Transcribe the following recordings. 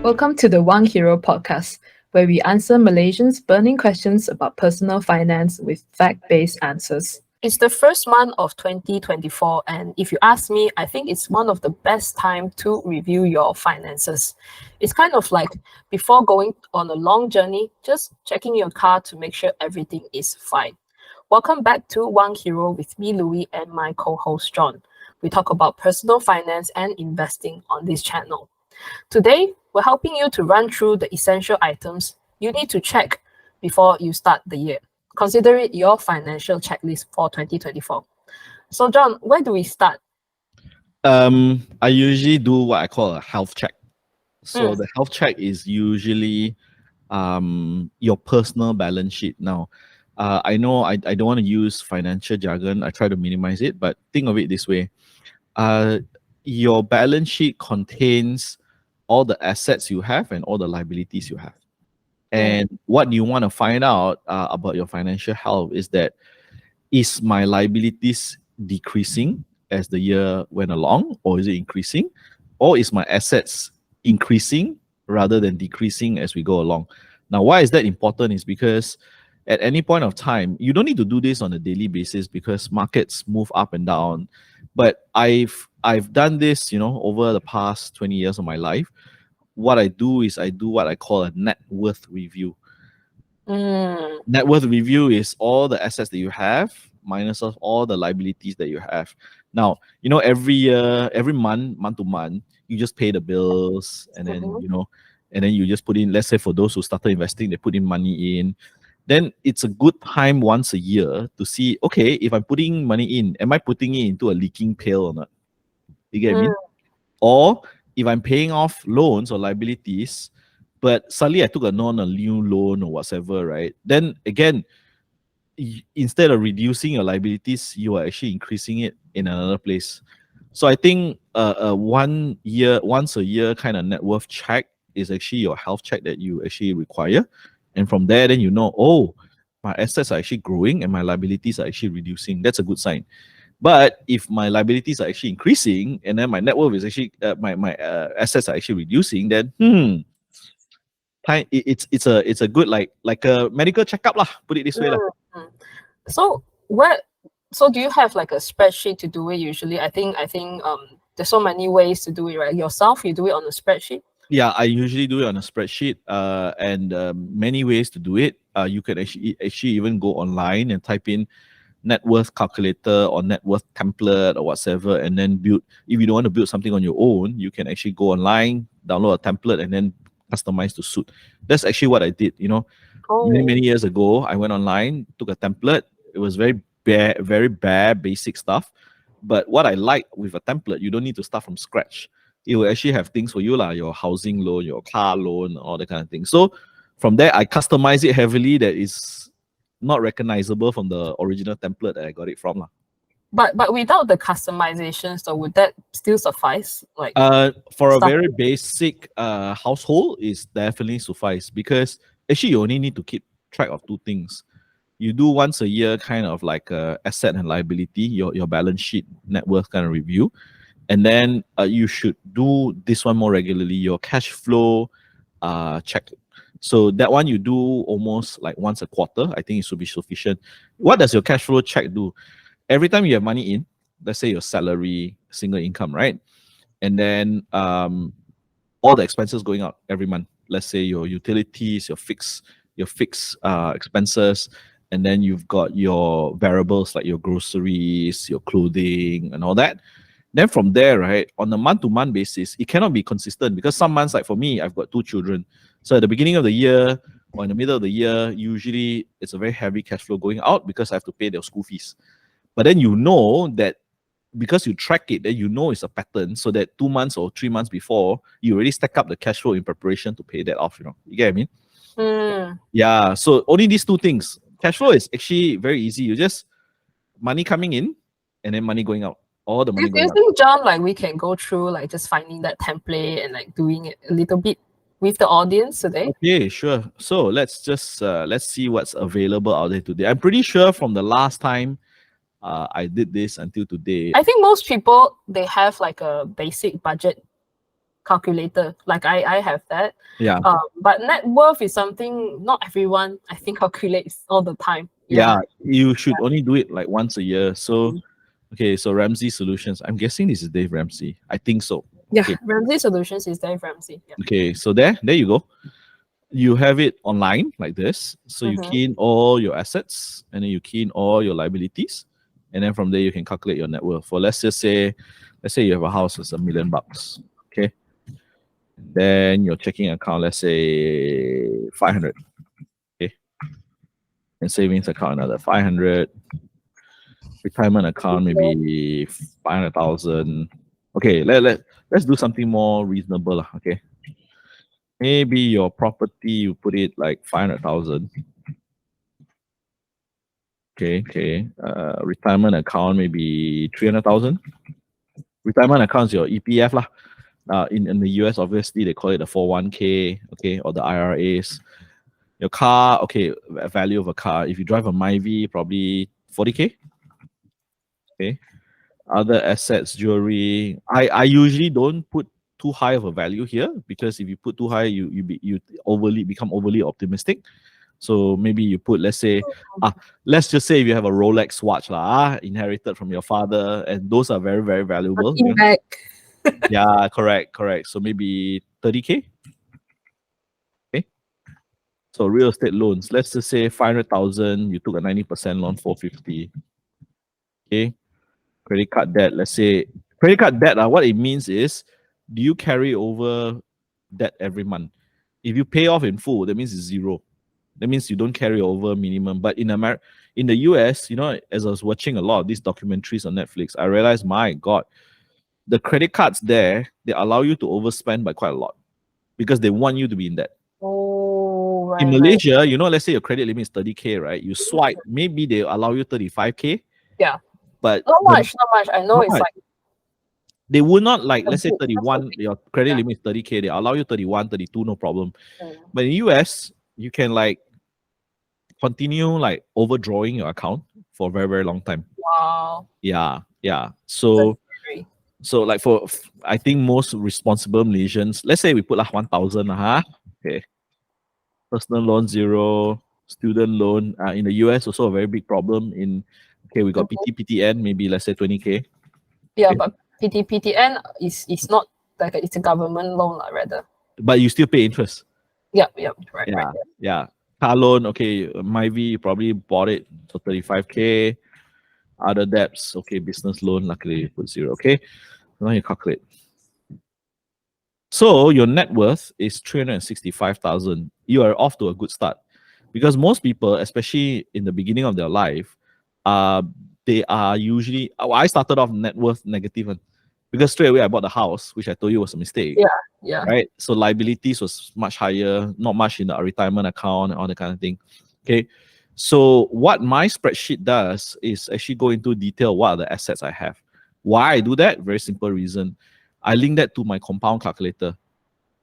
Welcome to the WangHiro podcast, where we answer Malaysians' burning questions about personal finance with fact-based answers. It's the first month of 2024, and if you ask me, I think it's one of the best time to review your finances. It's kind of like before going on a long journey, just checking your car to make sure everything is fine. Welcome back to WangHiro with me, Louis, and my co-host John. We talk about personal finance and investing on this channel. Today, we're helping you to run through the essential items you need to check before you start the year. Consider it your financial checklist for 2024. So, John, where do we start? I usually do what I call a health check. So the health check is usually your personal balance sheet. Now, I know I don't want to use financial jargon. I try to minimize it, but think of it this way. Your balance sheet contains all the assets you have and all the liabilities you have. And what you want to find out about your financial health is that, is my liabilities decreasing as the year went along, or is it increasing? Or is my assets increasing rather than decreasing as we go along? Now, why is that important is because at any point of time, you don't need to do this on a daily basis because markets move up and down. But I've done this, over the past 20 years of my life. What I do is I do what I call a net worth review. Net worth review is all the assets that you have minus all the liabilities that you have. Now, every year, every month to month, you just pay the bills, and then and then you just put in. Let's say for those who started investing, they put in money in. Then it's a good time once a year to see, okay, if I'm putting money in, am I putting it into a leaking pail or not? You get what I mean? Or if I'm paying off loans or liabilities, but suddenly I took a new loan or whatever, right? Then again, instead of reducing your liabilities, you are actually increasing it in another place. So I think once a year kind of net worth check is actually your health check that you actually require. And from there, then my assets are actually growing and my liabilities are actually reducing. That's a good sign. But if my liabilities are actually increasing and then my net worth is actually my assets are actually reducing, then it's a good like a medical checkup lah. Put it this way lah. So do you have like a spreadsheet to do it usually? I think there's so many ways to do it, right? Yourself, you do it on a spreadsheet? Yeah, I usually do it on a spreadsheet, and many ways to do it. You can actually even go online and type in net worth calculator or net worth template or whatever, and then build. If you don't want to build something on your own, you can actually go online, download a template, and then customize to suit. That's actually what I did. Many years ago, I went online, took a template. It was very bare, basic stuff. But what I like with a template, you don't need to start from scratch. It will actually have things for you, like your housing loan, your car loan, all that kind of thing. So from there, I customize it heavily that is not recognizable from the original template that I got it from. But without the customization, so would that still suffice? For a very basic household, is definitely suffice, because actually you only need to keep track of two things. You do once a year kind of like asset and liability, your balance sheet, net worth kind of review. And then you should do this one more regularly, your cash flow check. So that one you do almost like once a quarter. I think it should be sufficient. What does your cash flow check do? Every time you have money in, let's say your salary, single income, right? And then all the expenses going out every month. Let's say your utilities, your fixed expenses, and then you've got your variables like your groceries, your clothing, and all that. Then from there, right, on a month-to-month basis, it cannot be consistent, because some months, like for me, I've got 2 children. So at the beginning of the year or in the middle of the year, usually it's a very heavy cash flow going out because I have to pay their school fees. But then that because you track it, then it's a pattern, so that 2 months or 3 months before, you already stack up the cash flow in preparation to pay that off. You get what I mean? Yeah. So only these two things. Cash flow is actually very easy. You just money coming in and then money going out. All the money Do you going out. think, John, we can go through just finding that template and doing it a little bit with the audience today? Okay, sure. So let's just let's see what's available out there today. I'm pretty sure from the last time I did this until today. I think most people, they have like a basic budget calculator. Like I have that. Yeah. But net worth is something not everyone I think calculates all the time. Yeah, you should only do it like once a year. So, okay, so Ramsey Solutions. I'm guessing this is Dave Ramsey. I think so. Yeah, Okay. Ramsey Solutions is Dave Ramsey. Yeah. Okay, so there you go. You have it online like this. So you key in all your assets and then you key in all your liabilities. And then from there you can calculate your net worth. For let's say you have a house that's $1 million. Okay. Then your checking account, let's say 500. Okay. And savings account another 500. Retirement account maybe 500,000. Okay, let's do something more reasonable. Okay. Maybe your property, you put it like 500,000. Okay. Retirement account maybe 300,000. Retirement account is your EPF lah. In the US, obviously they call it the 401k, okay, or the IRAs. Your car, okay, value of a car. If you drive a Myvi, probably 40k. Okay. Other assets, jewelry. I usually don't put too high of a value here because if you put too high, you become overly optimistic. So maybe you put, let's just say if you have a Rolex watch inherited from your father, and those are very, very valuable. Yeah, correct. So maybe 30k. Okay. So real estate loans, let's just say 500,000, you took a 90% loan, 450. Okay. Credit card debt, let's say credit card debt, what it means is, do you carry over debt every month? If you pay off in full, that means it's zero. That means you don't carry over minimum. But in the US, as I was watching a lot of these documentaries on Netflix, I realized, my God, the credit cards there, they allow you to overspend by quite a lot because they want you to be in debt. Oh, right. In Malaysia, let's say your credit limit is 30k, right? You swipe, maybe they allow you 35k. Yeah. But not much. I know it's like they will not, like, let's say 31, your credit limit is 30k, they allow you 31, 32, no problem. But in US, you can like continue like overdrawing your account for a very, very long time. Wow. Yeah. So like I think most responsible Malaysians, let's say we put like 1,000, okay. Personal loan 0, student loan. In the US, also a very big problem. We got PTPTN, maybe let's say 20k. Yeah, okay. But PTPTN is not like it's a government loan, rather. But you still pay interest. Yeah, right. Yeah. Car loan, okay, Myvi, you probably bought it, so 35k. Other debts, okay, business loan, luckily you put 0, okay. Now you calculate. So your net worth is 365,000. You are off to a good start because most people, especially in the beginning of their life, they are usually. I started off net worth negative because straight away I bought the house, which I told you was a mistake. Yeah. Right. So liabilities was much higher, not much in the retirement account and all that kind of thing. Okay. So what my spreadsheet does is actually go into detail what are the assets I have. Why I do that? Very simple reason. I link that to my compound calculator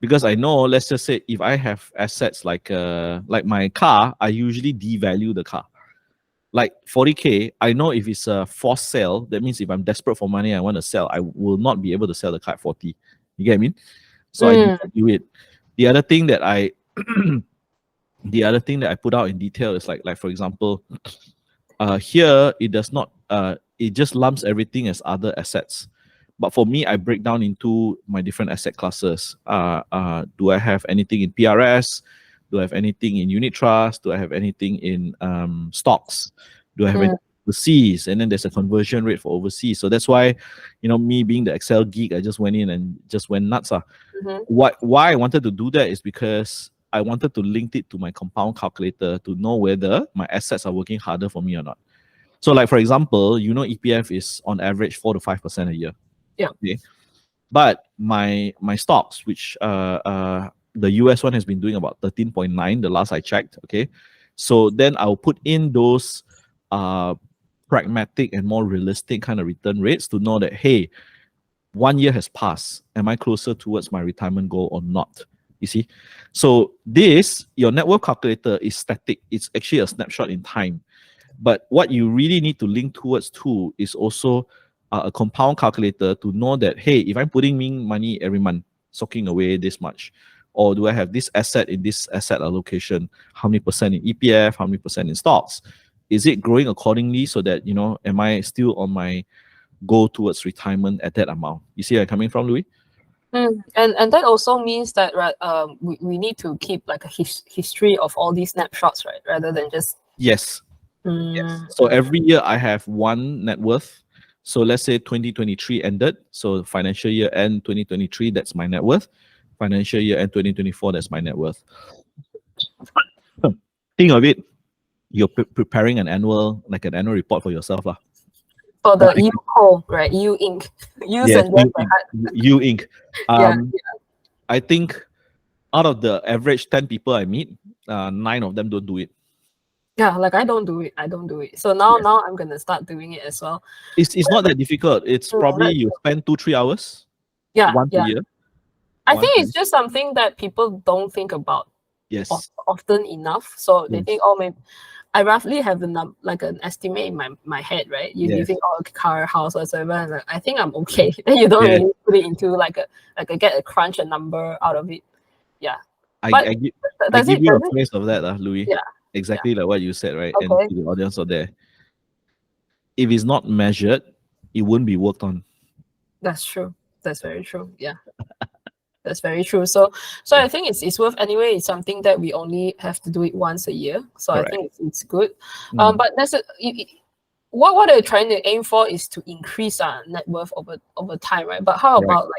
because I know, let's just say if I have assets like my car, I usually devalue the car. Like 40k, I know if it's a forced sale, that means if I'm desperate for money, I want to sell, I will not be able to sell the car at 40. You get what I mean? So I do it. The other thing that I put out in detail is like for example, here it does not it just lumps everything as other assets. But for me, I break down into my different asset classes. Do I have anything in PRS? Do I have anything in unit trust? Do I have anything in stocks? Do I have anything overseas? And then there's a conversion rate for overseas. So that's why, me being the Excel geek, I just went in and just went nuts. Why I wanted to do that is because I wanted to link it to my compound calculator to know whether my assets are working harder for me or not. So like, for example, EPF is on average 4 to 5% a year. Yeah. Okay. But my stocks, which the US one has been doing about 13.9 the last I checked. Okay. So then I'll put in those pragmatic and more realistic kind of return rates to know that, hey, 1 year has passed. Am I closer towards my retirement goal or not? You see? So your net worth calculator is static. It's actually a snapshot in time. But what you really need to link towards is also a compound calculator to know that, hey, if I'm putting in money every month, soaking away this much? Or do I have this asset in this asset allocation? How many percent in EPF? How many percent in stocks? Is it growing accordingly so that, am I still on my goal towards retirement at that amount? You see where I'm coming from, Louis? And that also means that, right, we need to keep like a history of all these snapshots, right, rather than just Yes. So every year I have one net worth. So let's say 2023 ended. So financial year end 2023, that's my net worth. Financial year end 2024, that's my net worth. Think of it, you're preparing an annual report for yourself. For the EU code, right? EU Inc. Use Yes, and just you Inc. Yeah. I think out of the average 10 people I meet, 9 of them don't do it. Yeah, like I don't do it. So now I'm gonna start doing it as well. It's not that difficult. It's probably you spend 2-3 hours once a year. I think it's just something that people don't think about often enough. So they think, oh, maybe I roughly have an estimate in my head, right? You think, oh, car, house, whatever, and like, I think I'm okay. Then you don't really put it into get a crunch a number out of it. Yeah. I give you a place of that, Louis. Yeah. Exactly like what you said, right? Okay. And to the audience out there. If it's not measured, it wouldn't be worked on. That's true. That's very true. Yeah. That's very true. So I think it's worth anyway. It's something that we only have to do it once a year. So correct. I think it's good. But that's what they're trying to aim for is to increase our net worth over time, right? But how about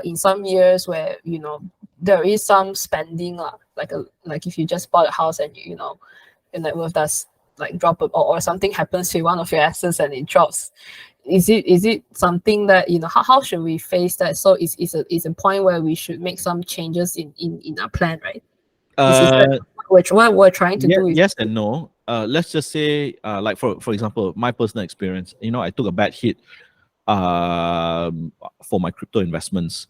in some years where there is some spending, like if you just bought a house and your net worth does drop or something happens to one of your assets and it drops. Is it something that how should we face that? So it's a point where we should make some changes in our plan, right? Which what we're trying to do is yes and no. Let's just say like for example, my personal experience, I took a bad hit for my crypto investments,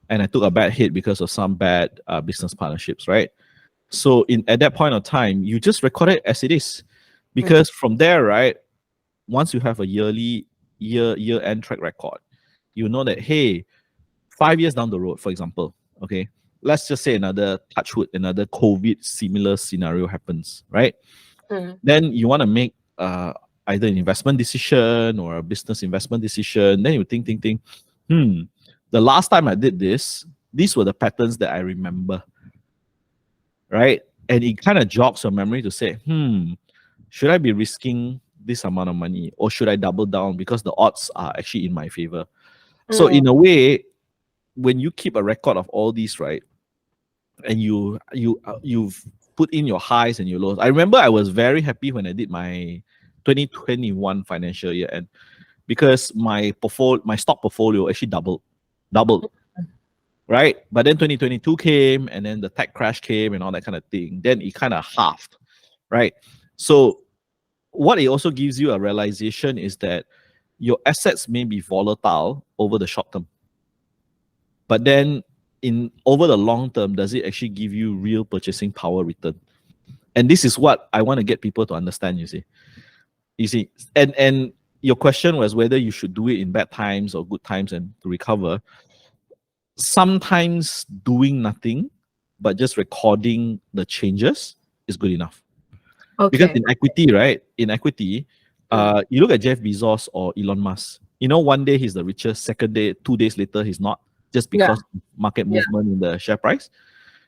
and I took a bad hit because of some bad business partnerships, right? So at that point of time, you just record it as it is, because from there, right, once you have a year-end track record, you know that, hey, 5 years down the road, for example, okay, let's just say another COVID similar scenario happens, right? Then you want to make either an investment decision or a business investment decision. Then you think, the last time I did this, these were the patterns that I remember, right? And it kind of jogs your memory to say, should I be risking this amount of money, or should I double down because the odds are actually in my favor? So in a way, when you keep a record of all these, right, and you've put in your highs and your lows. I remember I was very happy when I did my 2021 financial year end, because my stock portfolio actually doubled, right? But then 2022 came, and then the tech crash came and all that kind of thing. Then it kind of halved, right? So what it also gives you a realization is that your assets may be volatile over the short term, but then over the long term, does it actually give you real purchasing power return? And this is what I want to get people to understand, you see. And your question was whether you should do it in bad times or good times and to recover. Sometimes doing nothing but just recording the changes is good enough. Okay. Because in equity, right? You look at Jeff Bezos or Elon Musk. One day he's the richest, second day, 2 days later he's not, just because market movement in the share price.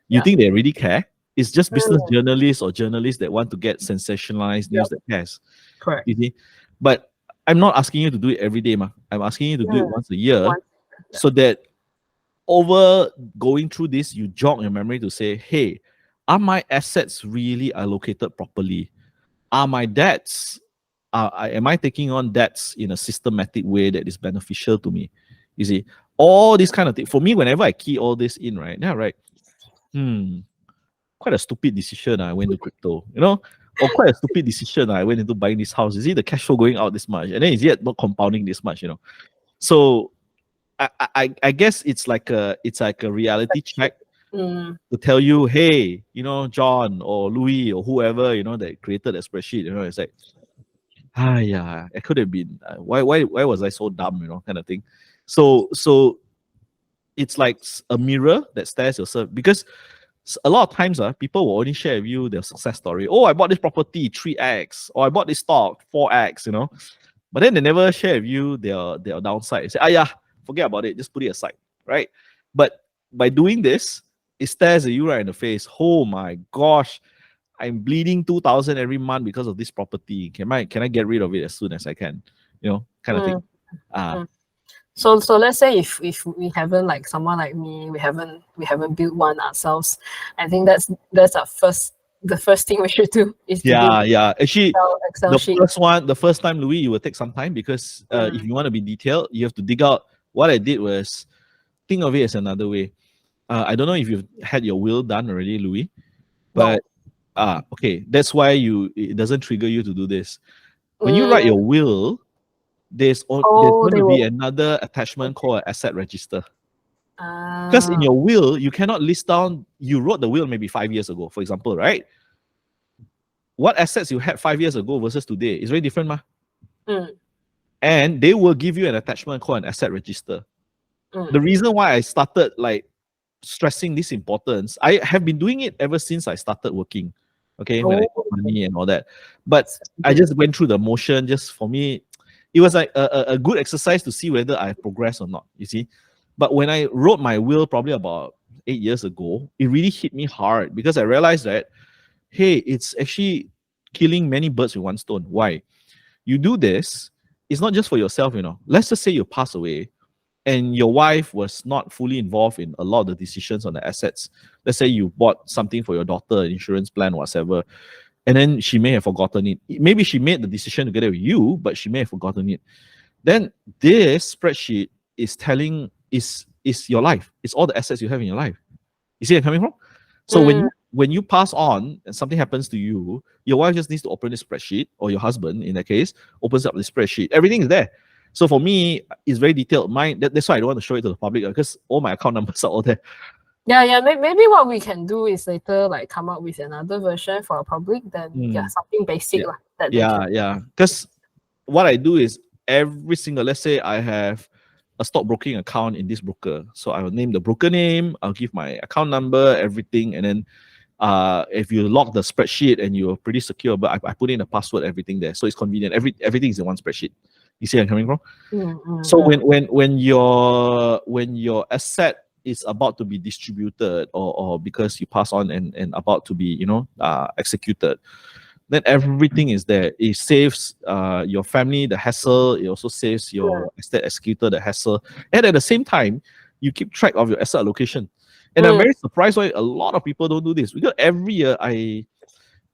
You think they really care? It's just business journalists or journalists that want to get sensationalized news that cares. Correct. You see? But I'm not asking you to do it every day, ma. I'm asking you to do it once a year, so that over going through this, you jog your memory to say, hey, are my assets really allocated properly? Are my debts, am I taking on debts in a systematic way that is beneficial to me? You see, all these kind of things. For me, whenever I key all this in, right, quite a stupid decision. I went to crypto, or quite a stupid decision. I went into buying this house. Is it the cash flow going out this much? And then is it not compounding this much, So I guess it's like a reality check to tell you, hey, John or Louis or whoever, that created a spreadsheet, it's like, yeah, it could have been, why was I so dumb, kind of thing. So it's like a mirror that stares yourself, because a lot of times people will only share with you their success story. Oh, I bought this property 3x, or I bought this stock 4x, you know. But then they never share with you their downside. They say, ah, yeah, forget about it, just put it aside, right? But by doing this, it stares at you right in the face. Oh my gosh, I'm bleeding 2,000 every month because of this property. Can I get rid of it as soon as I can? You know, kind of thing. So let's say if we haven't, like someone like me, we haven't built one ourselves, I think that's the first thing we should do is to yeah. Actually, Excel sheet. the first time, Louis, you will take some time, because if you want to be detailed, you have to dig out. What I did was think of it as another way. I don't know if you've had your will done already, Louis, but okay, that's why it doesn't trigger you to do this. When you write your will, there's going to be another attachment called an asset register. Because in your will, you cannot list down, you wrote the will maybe 5 years ago, for example, right? What assets you had 5 years ago versus today is very different, and they will give you an attachment called an asset register. The reason why I started like stressing this importance, I have been doing it ever since I started working, okay, when I got money and all that. But I just went through the motion. Just for me, it was like a good exercise to see whether I progress or not, you see. But when I wrote my will probably about 8 years ago, it really hit me hard, because I realized that, hey, it's actually killing many birds with one stone. Why? You do this, it's not just for yourself, you know. Let's just say you pass away and your wife was not fully involved in a lot of the decisions on the assets. Let's say you bought something for your daughter, an insurance plan, whatever, and then she may have forgotten it. Maybe she made the decision together with you, but she may have forgotten it. Then this spreadsheet is telling, is your life. It's all the assets you have in your life. You see where I'm coming from? So when you pass on and something happens to you, your wife just needs to open this spreadsheet, or your husband, in that case, opens up the spreadsheet. Everything is there. So for me, it's very detailed. That's why I don't want to show it to the public, because all my account numbers are all there. Yeah. Maybe what we can do is later like come up with another version for our public. Then something basic Yeah. Because what I do is every single, let's say I have a stockbroking account in this broker, so I will name the broker name, I'll give my account number, everything, and then if you lock the spreadsheet and you're pretty secure, but I put in a password, everything there, so it's convenient. Everything is in one spreadsheet. You see where I'm coming from? So when your asset is about to be distributed, or because you pass on and about to be executed, then everything is there. It saves your family the hassle. It also saves your estate executor the hassle. And at the same time, you keep track of your asset allocation. And I'm very surprised why a lot of people don't do this, because every year I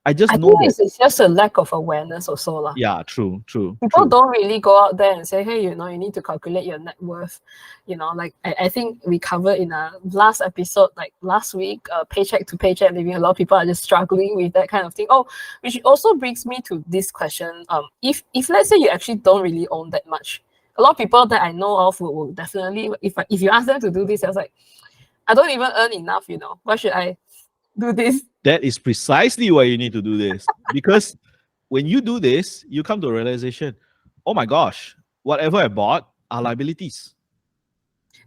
think it's just a lack of awareness also. Yeah, true. People don't really go out there and say, hey, you need to calculate your net worth. Like I think we covered in a last episode, like last week, paycheck to paycheck living. A lot of people are just struggling with that kind of thing. Oh, which also brings me to this question. If let's say you actually don't really own that much, a lot of people that I know of will definitely, if you ask them to do this, I was like, I don't even earn enough, why should I do this? That is precisely why you need to do this. Because when you do this, you come to a realization, oh my gosh, whatever I bought are liabilities.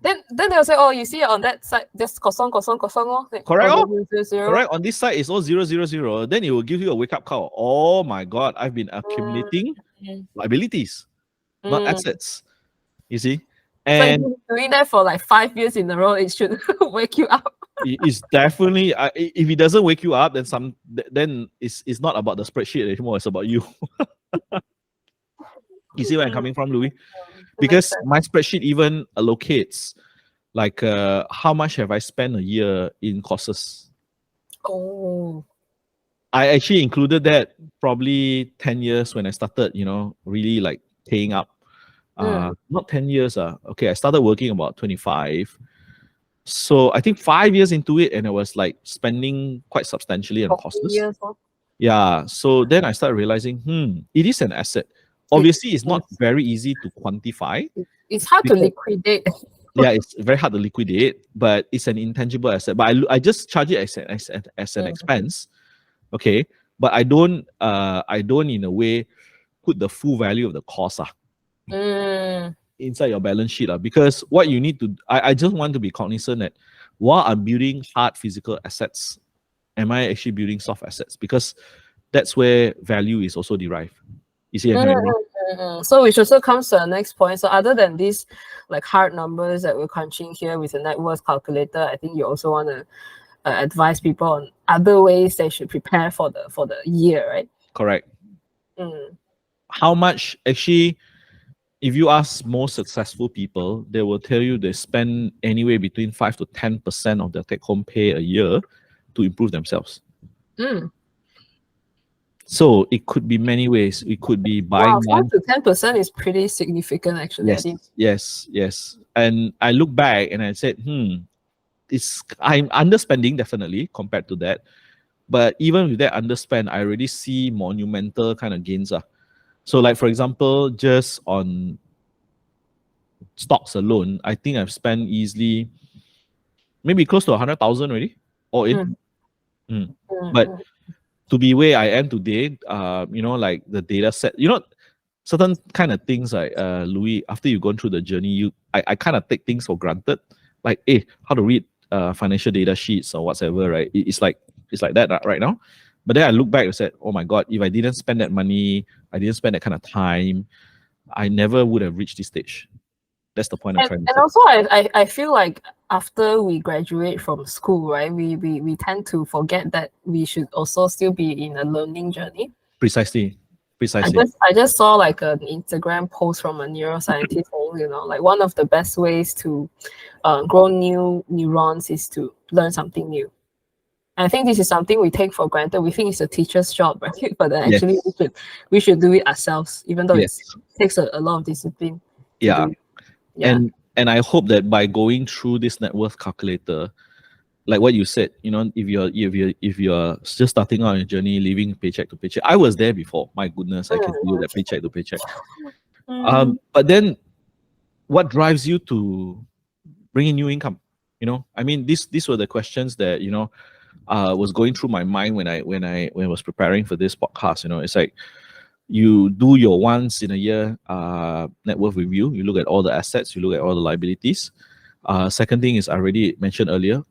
Then they'll say, oh, you see on that side, just kosong. Correct. Correct. On this side, it's all 000. Then it will give you a wake-up call. Oh my God, I've been accumulating liabilities, not assets. You see? And so doing that for like 5 years in a row, it should wake you up. It's definitely, if it doesn't wake you up, then it's not about the spreadsheet anymore. It's about you. You see where I'm coming from, Louis? Because my spreadsheet even allocates like how much have I spent a year in courses. Oh. I actually included that probably 10 years when I started, really like paying up. Not 10 years. Okay, I started working about 25. So I think 5 years into it, and I was like spending quite substantially on courses. Yeah. So then I started realizing, it is an asset. Obviously, it's not very easy to quantify. It's hard to liquidate. Yeah, it's very hard to liquidate, but it's an intangible asset. But I just charge it as an expense. Okay. But I don't in a way put the full value of the cost. inside your balance sheet. Because what you need to, I just want to be cognizant that while I'm building hard physical assets, am I actually building soft assets? Because that's where value is also derived. You see, So which also comes to the next point. So other than these like hard numbers that we're crunching here with the net worth calculator, I think you also want to advise people on other ways they should prepare for the year, right? correct. How much actually, if you ask most successful people, they will tell you they spend anywhere between 5 to 10% of their take-home pay a year to improve themselves. So it could be many ways. It could be buying Wow, 5 to 10% is pretty significant, actually. Yes. And I look back and I said, I'm underspending definitely compared to that. But even with that underspend, I already see monumental kind of gains. So like, for example, just on stocks alone, I think I've spent easily maybe close to 100,000 already, all in. But to be where I am today, like the data set, certain kind of things like Louis, after you've gone through the journey, I kind of take things for granted, like how to read financial data sheets or whatever, right? It's like that right now. But then I look back and said, oh my God, if I didn't spend that money, I didn't spend that kind of time, I never would have reached this stage. That's the point I'm trying to say. And also, I feel like after we graduate from school, right, we tend to forget that we should also still be in a learning journey. Precisely. I just saw like an Instagram post from a neuroscientist saying, like one of the best ways to grow new neurons is to learn something new. And I think this is something we take for granted. We think it's a teacher's job, right? But then actually we should do it ourselves, even though it takes a lot of discipline. Yeah. And I hope that by going through this net worth calculator, like what you said, if you're just starting out on your journey, living paycheck to paycheck. I was there before. My goodness, I can feel that paycheck to paycheck. But then, what drives you to bring in new income? I mean, these were the questions that was going through my mind when I was preparing for this podcast. It's like, you do your once in a year net worth review. You look at all the assets, you look at all the liabilities. Second thing is, I already mentioned earlier,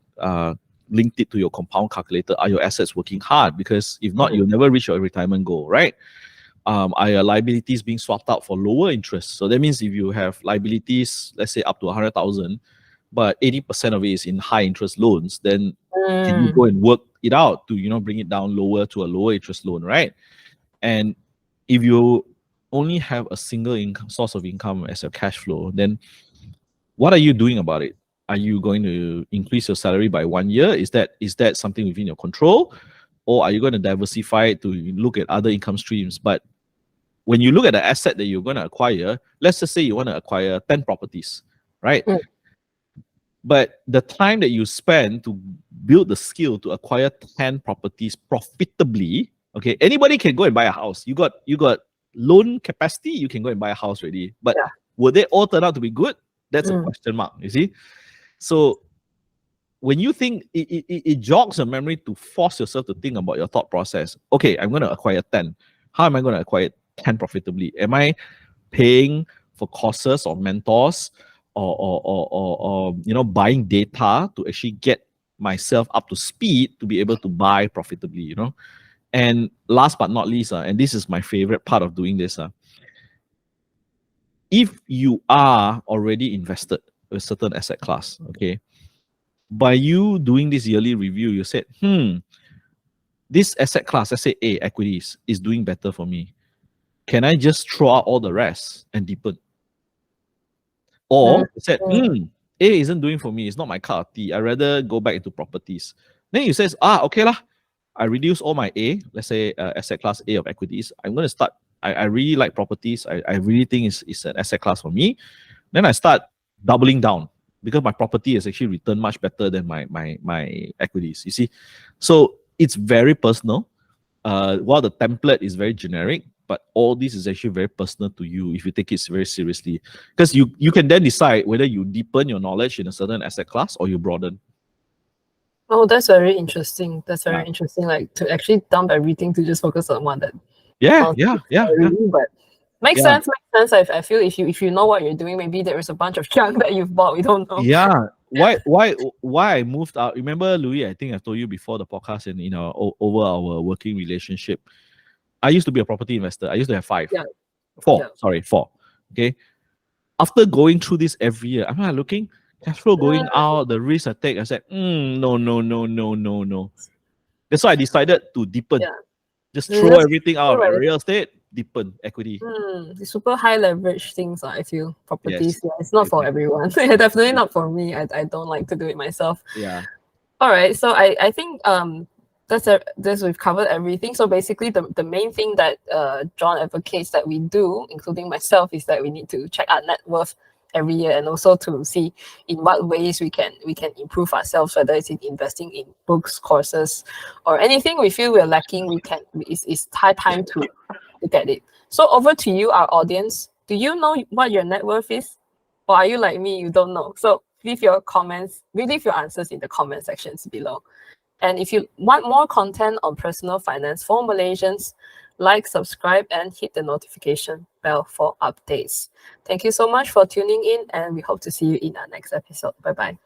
linked it to your compound calculator. Are your assets working hard? Because if not, you'll never reach your retirement goal, right? Are your liabilities being swapped out for lower interest? So that means if you have liabilities, let's say up to 100,000, but 80% of it is in high interest loans, then can you go and work it out to bring it down lower to a lower interest loan, right? And if you only have a single source of income as your cash flow, then what are you doing about it? Are you going to increase your salary by 1 year? Is that something within your control? Or are you going to diversify it to look at other income streams? But when you look at the asset that you're going to acquire, let's just say you want to acquire 10 properties, right? But the time that you spend to build the skill to acquire 10 properties profitably, okay, anybody can go and buy a house. You got loan capacity, you can go and buy a house already. But will they all turn out to be good? That's a question mark, you see? So when you think, it jogs your memory to force yourself to think about your thought process. Okay, I'm going to acquire 10. How am I going to acquire 10 profitably? Am I paying for courses or mentors or buying data to actually get myself up to speed to be able to buy profitably, And last but not least, and this is my favorite part of doing this, if you are already invested in a certain asset class, okay, by you doing this yearly review, you said, this asset class, let's say A, equities, is doing better for me. Can I just throw out all the rest and deepen? Or you said, A isn't doing for me, it's not my cup of tea, I'd rather go back into properties. Then you says, okay lah, I reduce all my A, let's say asset class A of equities. I'm going to start, I really like properties. I really think it's an asset class for me. Then I start doubling down because my property has actually returned much better than my equities, you see. So it's very personal. While the template is very generic, but all this is actually very personal to you if you take it very seriously. Because you can then decide whether you deepen your knowledge in a certain asset class or you broaden. Oh, that's very interesting. That's very interesting. Like to actually dump everything to just focus on one that. Yeah. But Makes Yeah. sense. Makes sense. I feel if you know what you're doing, maybe there is a bunch of junk that you've bought. We don't know. Yeah. Why I moved out? Remember, Louis? I think I told you before the podcast and over our working relationship. I used to be a property investor. I used to have Yeah. four. Yeah. Four. Okay. After going through this every year, I'm like looking cash flow going out, the risk I take. I said, no, no, no, no, no, no. That's why I decided to deepen. Yeah. Just Yeah, throw that's everything out. right. Real estate, deepen equity. The super high leverage things, I feel properties. Yes. Yeah, it's not for Exactly. everyone. Definitely not for me. I don't like to do it myself. Yeah. All right. So I think this we've covered everything. So basically the main thing that John advocates that we do, including myself, is that we need to check our net worth every year, and also to see in what ways we can improve ourselves, whether it's in investing in books, courses, or anything we feel we're lacking. It's high time to look at it. So over to you, our audience. Do you know what your net worth is? Or are you like me, you don't know? So leave your answers in the comment sections below. And if you want more content on personal finance for Malaysians, like, subscribe, and hit the notification bell for updates. Thank you so much for tuning in, and we hope to see you in our next episode. Bye-bye.